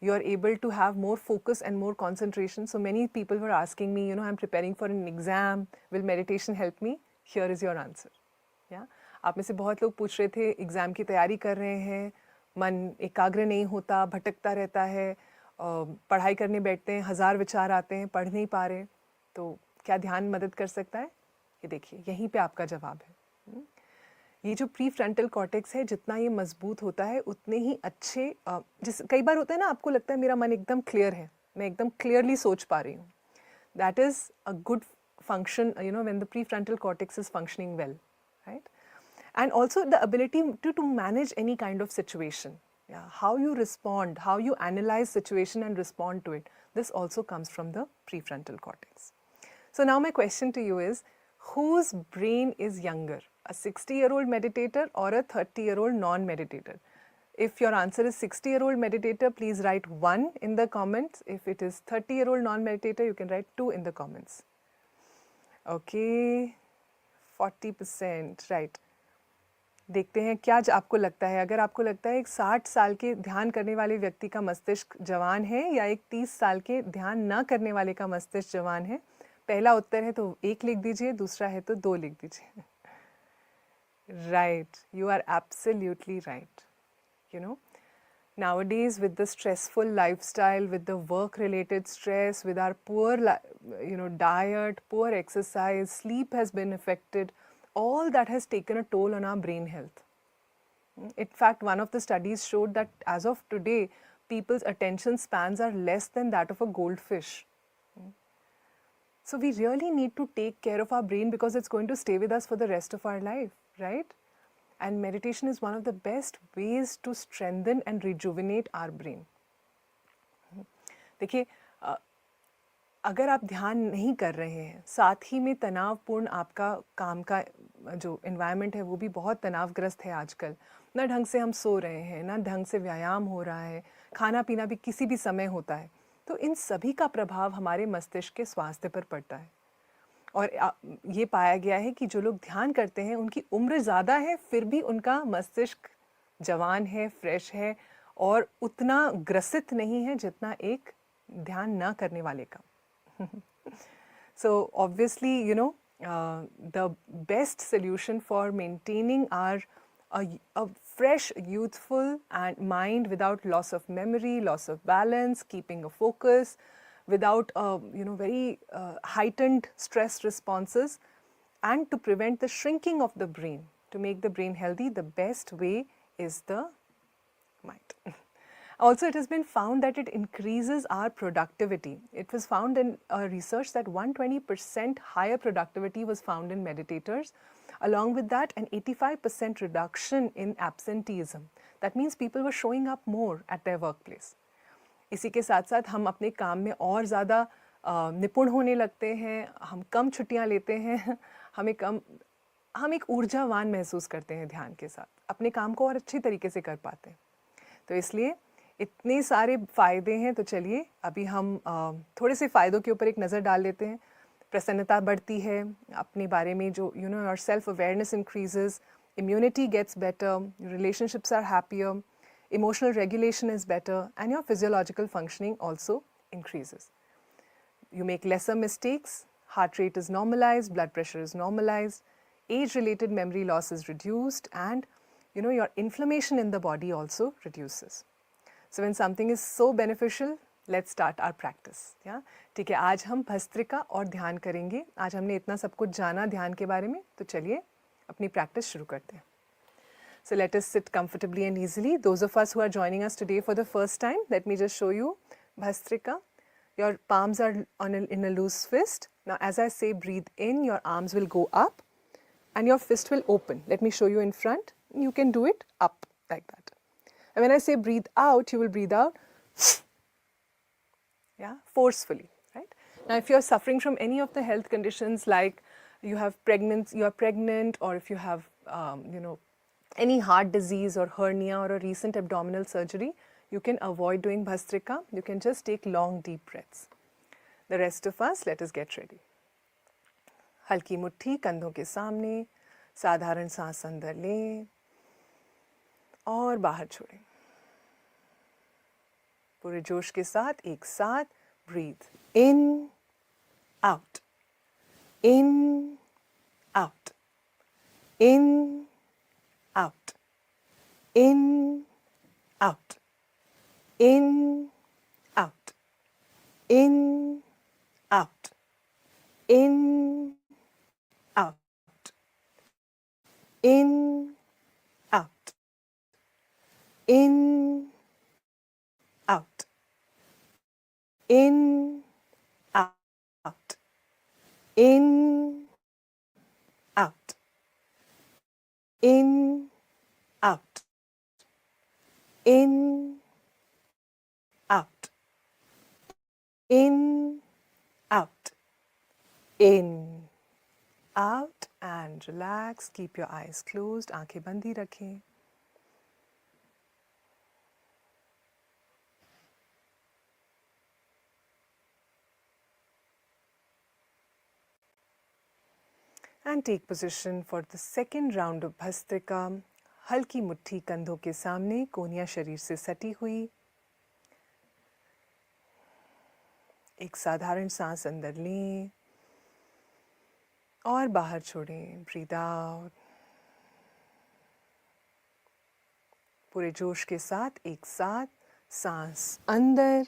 you are able to have more focus and more concentration. So many people were asking me, I'm preparing for an exam, will meditation help me? Here is your answer. Yeah? आप में से बहुत लोग पूछ रहे थे, exam की तैयारी कर रहे हैं, मन एकाग्र नहीं होता, भटकता रहता है, पढ़ाई करने बैठते हैं, 1000 विचार आते हैं, पढ़ नहीं पा रहे, तो क्या ध्यान मदद कर सकता है? ये देखिए, यहीं पे आपका जवाब है। ये जो प्री फ्रंटल कॉर्टेक्स है, जितना ये मजबूत होता है उतने ही अच्छे, कई बार होता है ना, आपको लगता है मेरा मन एकदम क्लियर है, मैं एकदम क्लियरली सोच पा रही हूँ, that is a good function, when the prefrontal cortex is functioning well, right? And also the ability to manage any kind of situation. Yeah, how you respond, how you analyze situation and respond to it. This also comes from the prefrontal cortex. So now my question to you is, whose brain is younger, a 60-year-old meditator or a 30-year-old non-meditator? If your answer is 60-year-old meditator, please write 1 in the comments. If it is 30-year-old non-meditator, you can write 2 in the comments. Okay, 40%, right. देखते हैं क्या आपको लगता है, अगर आपको लगता है एक 60 साल के ध्यान करने वाले व्यक्ति का मस्तिष्क जवान है या एक 30 साल के ध्यान ना करने वाले का मस्तिष्क जवान है, पहला उत्तर है तो 1 लिख दीजिए, दूसरा है तो 2 लिख दीजिए. Right, you are absolutely right. Nowadays, with the stressful lifestyle, with the work-related stress, with our poor, diet, poor exercise, sleep has been affected. All that has taken a toll on our brain health. In fact, one of the studies showed that as of today, people's attention spans are less than that of a goldfish. So we really need to take care of our brain because it's going to stay with us for the rest of our life, right? And meditation is one of the best ways to strengthen and rejuvenate our brain. देखिए, अगर आप ध्यान नहीं कर रहे हैं, साथ ही में तनावपूर्ण आपका काम का जो एनवायरनमेंट है वो भी बहुत तनावग्रस्त है आजकल, ना ढंग से हम सो रहे हैं, ना ढंग से व्यायाम हो रहा है, खाना पीना भी किसी भी समय होता है, तो इन सभी का प्रभाव हमारे मस्तिष्क के स्वास्थ्य पर पड़ता है. और ये पाया गया है कि जो लोग ध्यान करते हैं उनकी उम्र ज़्यादा है, फिर भी उनका मस्तिष्क जवान है, फ्रेश है और उतना ग्रसित नहीं है जितना एक ध्यान ना करने वाले का. So obviously, the best solution for maintaining a fresh, youthful and mind without loss of memory, loss of balance, keeping a focus, without very heightened stress responses, and to prevent the shrinking of the brain, to make the brain healthy, the best way is the mind. Also, it has been found that it increases our productivity. It was found in research that 120% higher productivity was found in meditators. Along with that, an 85% reduction in absenteeism. That means people were showing up more at their workplace. इसी के साथ साथ हम अपने काम में और ज़्यादा निपुण होने लगते हैं, हम कम छुट्टियां लेते हैं, हम एक ऊर्जावान महसूस करते हैं ध्यान के साथ, अपने काम को और अच्छी तरीके से कर पाते हैं. तो इसलिए इतने सारे फ़ायदे हैं. तो चलिए अभी हम थोड़े से फ़ायदों के ऊपर एक नज़र डाल लेते हैं. प्रसन्नता बढ़ती है अपने बारे में, जो your self awareness increases, immunity gets better, relationships are happier, emotional regulation is better, and your physiological functioning also increases. You make lesser mistakes, heart rate is normalized, blood pressure is normalized, age-related memory loss is reduced, and your inflammation in the body also reduces. So when something is so beneficial, let's start our practice. Yeah? ठीक है, आज हम भस्त्रिका और ध्यान करेंगे. आज हमने इतना सब कुछ जाना ध्यान के बारे में, तो चलिए अपनी प्रैक्टिस शुरू करते हैं. So let us sit comfortably and easily. Those of us who are joining us today for the first time, let me just show you Bhastrika. Your palms are in a loose fist. Now as I say breathe in, your arms will go up and your fist will open. Let me show you in front. You can do it up like that. And when I say breathe out, you will breathe out, yeah, forcefully, right? Now if you are suffering from any of the health conditions, like you are pregnant, or if you have, any heart disease or hernia or a recent abdominal surgery, you can avoid doing Bhastrika. You can just take long deep breaths. The rest of us, let us get ready. हल्की मुट्ठी कंधों के सामने, साधारण सांस अंदर लें और बाहर छोड़ें. पूरे जोश के साथ एक साथ breathe in, out, in, out, in, out, in, out, in, out, in, out, in, out, in, out, in, out, in, out, in, out, in, out, in, out, in, out, in, out and relax. Keep your eyes closed. आंखें बंद ही रखें. And take position for the second round of Bhastrika. हल्की मुट्ठी कंधों के सामने, कोहनियाँ शरीर से सटी हुई. एक साधारण सांस अंदर लें और बाहर छोड़ें. Breathe out. पूरे जोश के साथ एक साथ सांस अंदर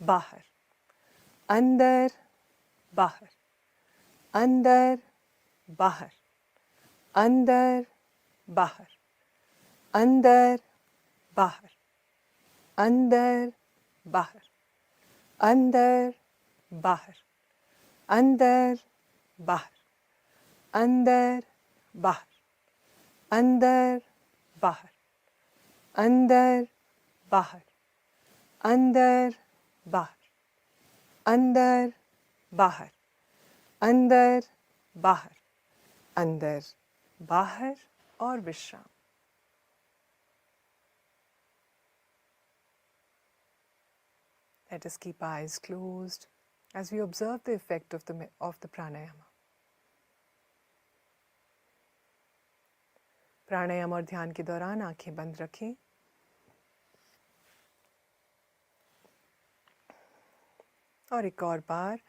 बाहर, अंदर बाहर, अंदर बाहर, अंदर बाहर, अंदर बाहर, अंदर बाहर, अंदर बाहर, अंदर बाहर, अंदर बाहर, अंदर बाहर, अंदर बाहर, अंदर बाहर, अंदर बाहर, अंदर बाहर, अंदर बाहर और विश्राम. Let us keep eyes closed as we observe the effect of the pranayama. प्राणायाम और ध्यान के दौरान आंखें बंद रखें. और एक और बार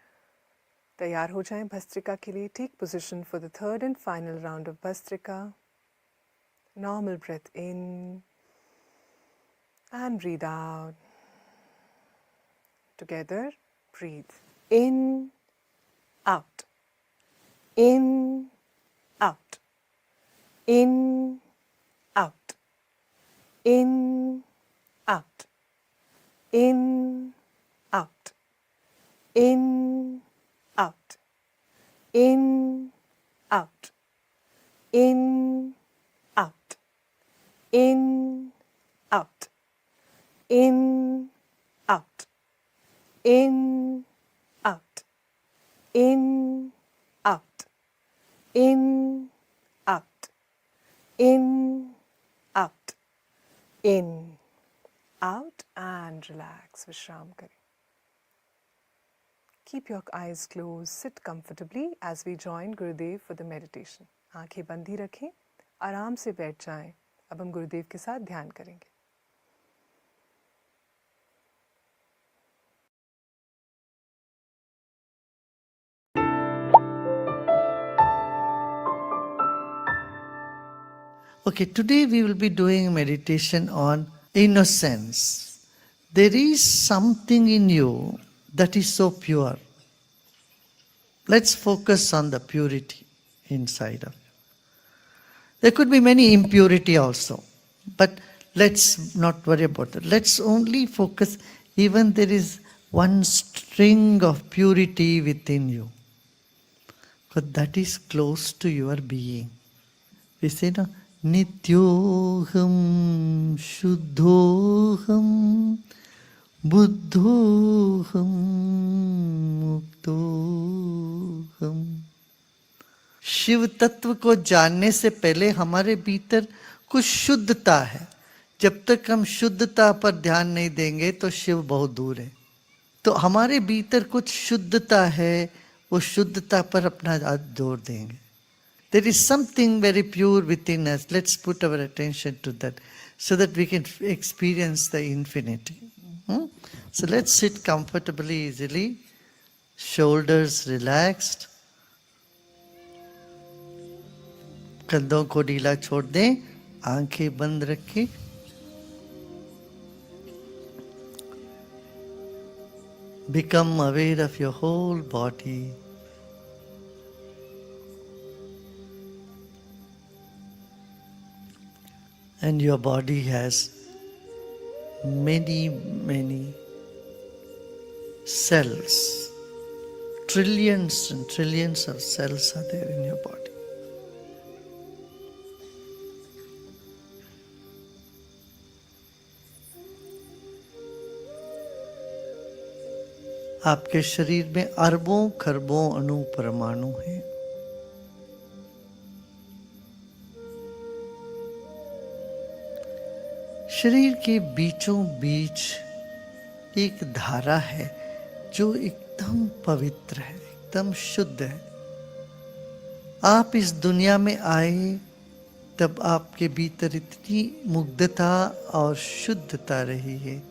तैयार हो जाएं भस्त्रिका के लिए. Take position for the third and final round of Bhastrika. Normal breath in and breathe out. Together, breathe in, out, in, out, in, out, in, out, in, out, in, out, in, out, in, out, in, out, in, out, in, out, in, out, in, out, in, out, in, out and relax. Vishram kare. Keep your eyes closed. Sit comfortably as we join Gurudev for the meditation. आंखें बंद ही रखें. आराम से बैठ जाएं. अब हम गुरुदेव के साथ ध्यान करेंगे. Okay, today we will be doing meditation on innocence. There is something in you that is so pure. Let's focus on the purity inside of you. There could be many impurity also, but let's not worry about that. Let's only focus, even there is one string of purity within you, because that is close to your being. We say, no, Nityoham Shuddhoham Buddhoham Muktoham. Shiv तत्व को जानने से पहले हमारे भीतर कुछ शुद्धता है. जब तक हम शुद्धता पर ध्यान नहीं देंगे तो शिव बहुत दूर है. तो हमारे भीतर कुछ शुद्धता है, वो शुद्धता पर अपना जोर देंगे. There is something very pure within us. Let's put our attention to that so that we can experience the infinity. So let's sit comfortably, easily. Shoulders relaxed. कंधों को ढीला छोड़ दें, आंखें बंद रखें. Become aware of your whole body. And your body has many cells. Trillions and trillions of cells are there in your body. आपके शरीर में अरबों खरबों अणु परमाणु हैं. शरीर के बीचों बीच एक धारा है जो एकदम पवित्र है, एकदम शुद्ध है. आप इस दुनिया में आए तब आपके भीतर इतनी मुग्धता और शुद्धता रही है,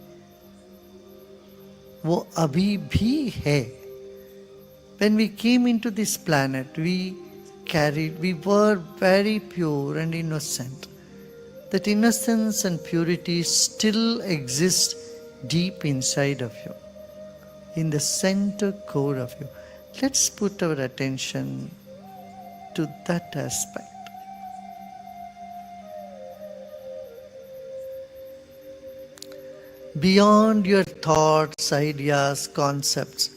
वो अभी भी है. When we came into this planet, we were very pure and innocent. That innocence and purity still exist deep inside of you, in the center core of you. Let's put our attention to that aspect. Beyond your thoughts, ideas, concepts,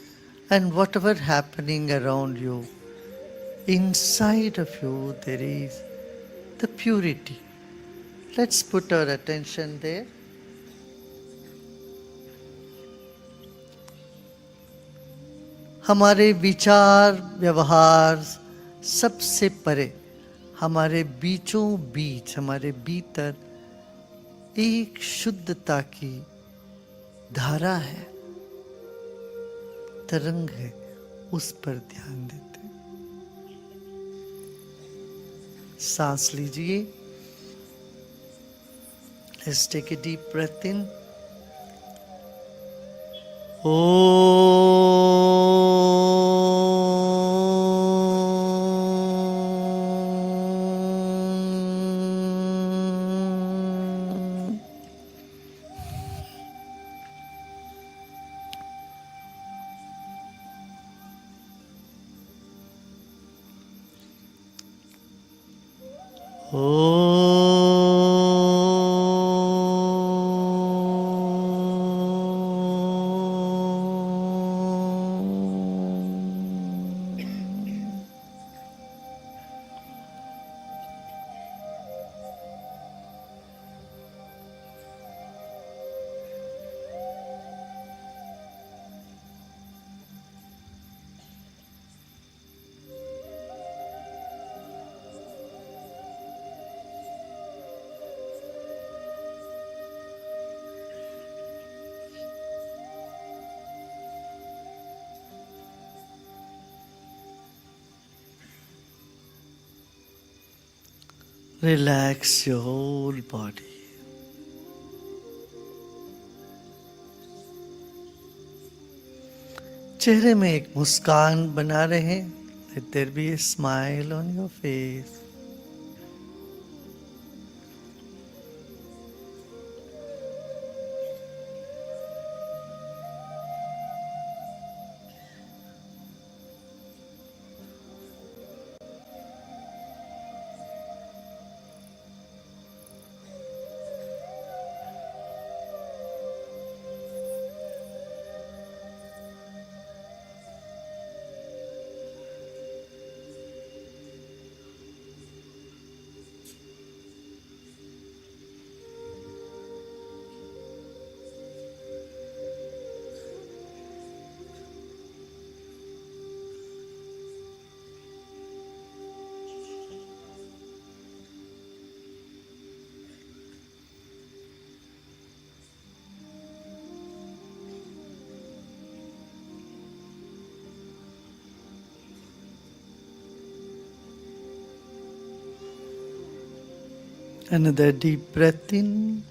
and whatever happening around you, inside of you there is the purity. Let's put our attention there. हमारे विचार व्यवहार सबसे परे हमारे बीचों बीच, हमारे भीतर एक शुद्धता की धारा है, तरंग है, उस पर ध्यान देते हैं. सांस लीजिए. Let's take a deep breath in. Relax your whole body. चेहरे में एक मुस्कान बना रहे. Let there be a smile on your face. Another deep breath in.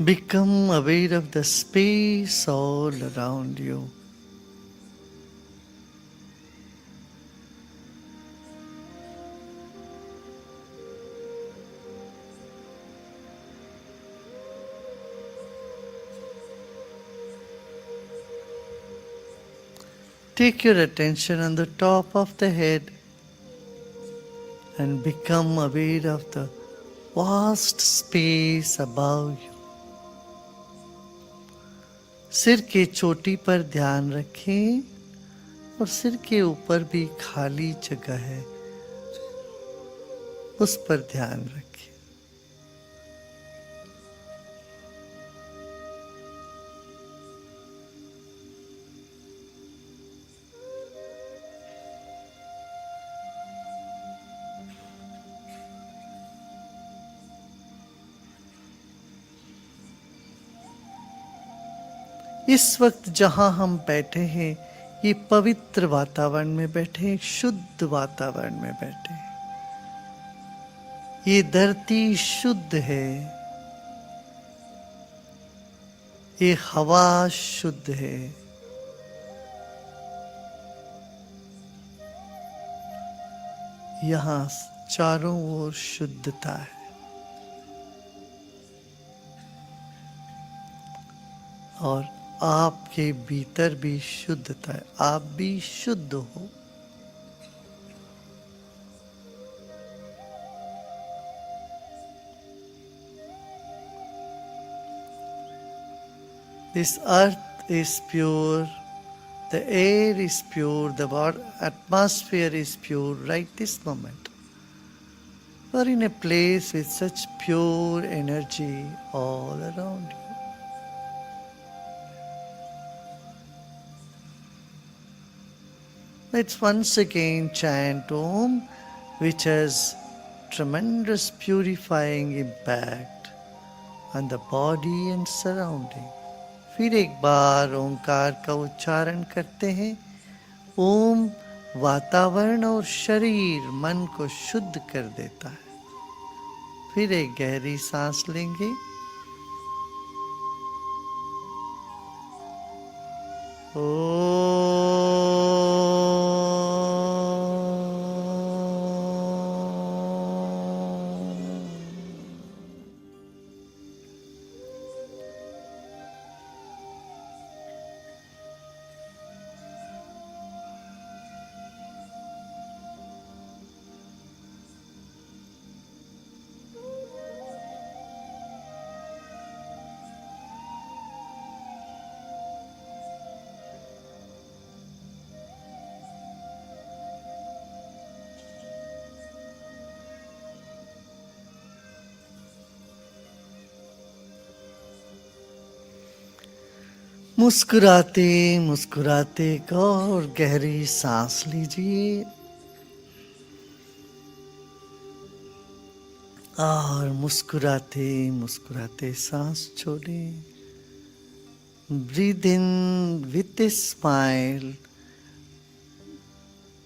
Become aware of the space all around you. Take your attention on the top of the head and become aware of the vast space above you. सिर के चोटी पर ध्यान रखें और सिर के ऊपर भी खाली जगह है, उस पर ध्यान रखें. इस वक्त जहां हम बैठे हैं, ये पवित्र वातावरण में बैठे हैं, शुद्ध वातावरण में बैठे हैं. ये धरती शुद्ध है, ये हवा शुद्ध है. यहाँ चारों ओर शुद्धता है और आपके भीतर भी शुद्धता है. आप भी शुद्ध हो. This earth is pure, the air is pure, the atmosphere is pure right this moment. You are in a place with such pure energy all around you. Let's once again chant Om, which has tremendous purifying impact on the body and surrounding. फिर एक बार ओंकार का उच्चारण करते हैं. ओम वातावरण और शरीर मन को शुद्ध कर देता है. फिर एक गहरी सांस लेंगे. मुस्कुराते मुस्कुराते एक और गहरी सांस लीजिए और मुस्कुराते मुस्कुराते सांस छोड़ें. Breathe in with a smile,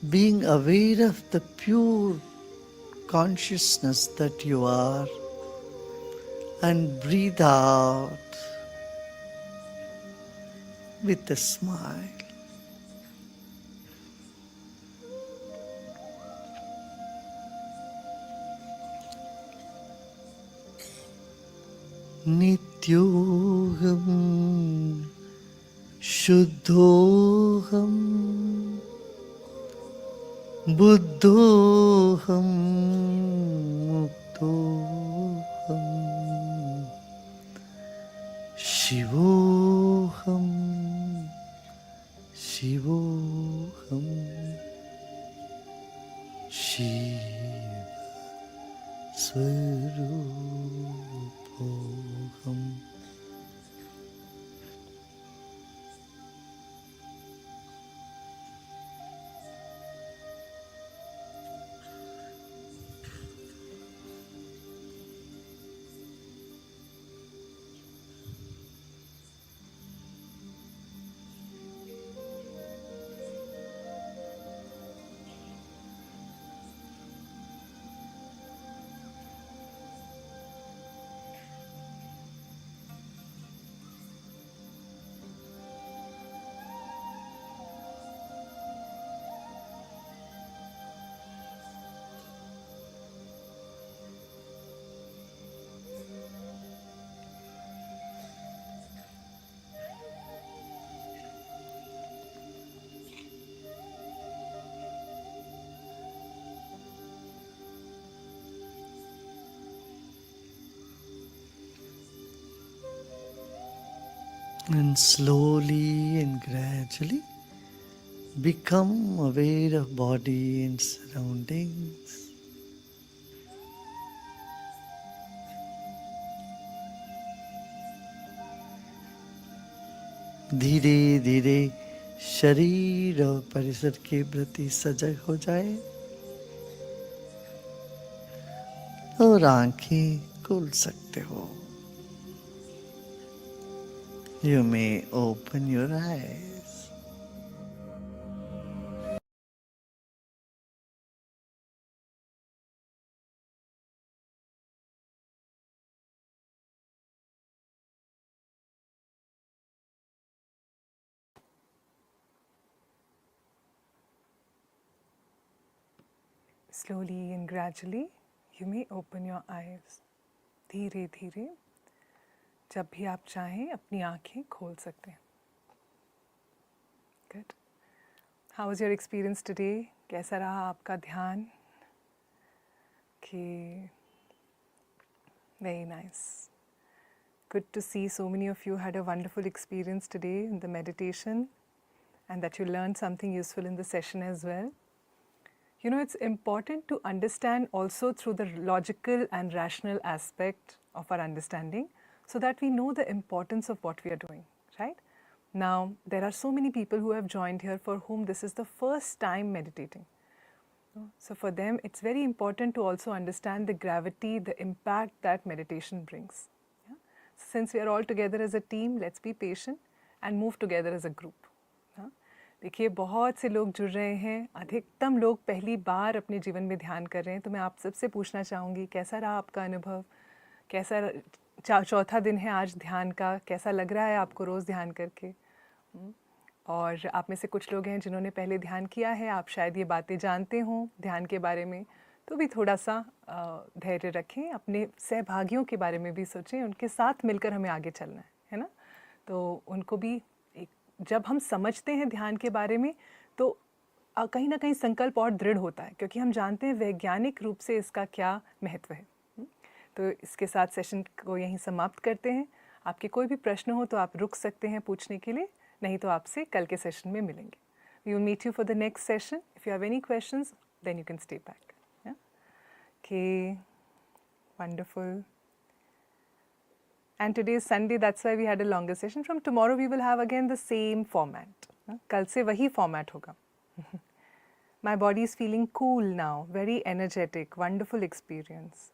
being aware of the pure consciousness that you are, and breathe out with a smile. Nityogam Shuddhoham Buddhoham Muktoham Shivoham Shivoham Shiva Swarupoham. And slowly and gradually become aware of body and surroundings. धीरे धीरे शरीर और परिसर के प्रति सजग हो जाए और आंखें खोल सकते हो. You may open your eyes. Slowly and gradually, you may open your eyes. धीरे धीरे जब भी आप चाहें अपनी आंखें खोल सकते हैं. Good. How was your experience today? कैसा रहा आपका ध्यान? Okay. Very nice. Good to see so many of you had a wonderful experience today in the meditation and that you learned something useful in the session as well. You know, it's important to understand also through the logical and rational aspect of our understanding so that we know the importance of what we are doing, right? Now, there are so many people who have joined here for whom this is the first time meditating. So for them, it's very important to also understand the gravity, the impact that meditation brings. Yeah? So since we are all together as a team, let's be patient and move together as a group. Yeah? देखिए बहुत से लोग जुड़ रहे हैं, अधिकतम लोग पहली बार अपने जीवन में ध्यान कर रहे हैं, तो मैं आप सबसे पूछना चाहूँगी कैसा रहा आपका अनुभव, कैसा चौथा दिन है आज ध्यान का, कैसा लग रहा है आपको रोज़ ध्यान करके. और आप में से कुछ लोग हैं जिन्होंने पहले ध्यान किया है, आप शायद ये बातें जानते हों ध्यान के बारे में, तो भी थोड़ा सा धैर्य रखें, अपने सहभागियों के बारे में भी सोचें, उनके साथ मिलकर हमें आगे चलना है ना. तो उनको भी जब हम समझते हैं ध्यान के बारे में तो कहीं ना कहीं संकल्प और दृढ़ होता है, क्योंकि हम जानते हैं वैज्ञानिक रूप से इसका क्या महत्व है. तो इसके साथ सेशन को यहीं समाप्त करते हैं. आपके कोई भी प्रश्न हो तो आप रुक सकते हैं पूछने के लिए, नहीं तो आपसे कल के सेशन में मिलेंगे. We will meet you for the next session. If you have any questions then you can stay back. Okay, wonderful. And today is Sunday, that's why we had a longer session. From tomorrow we will have again the same format. कल से वही format होगा. My body is feeling cool now, very energetic, wonderful experience.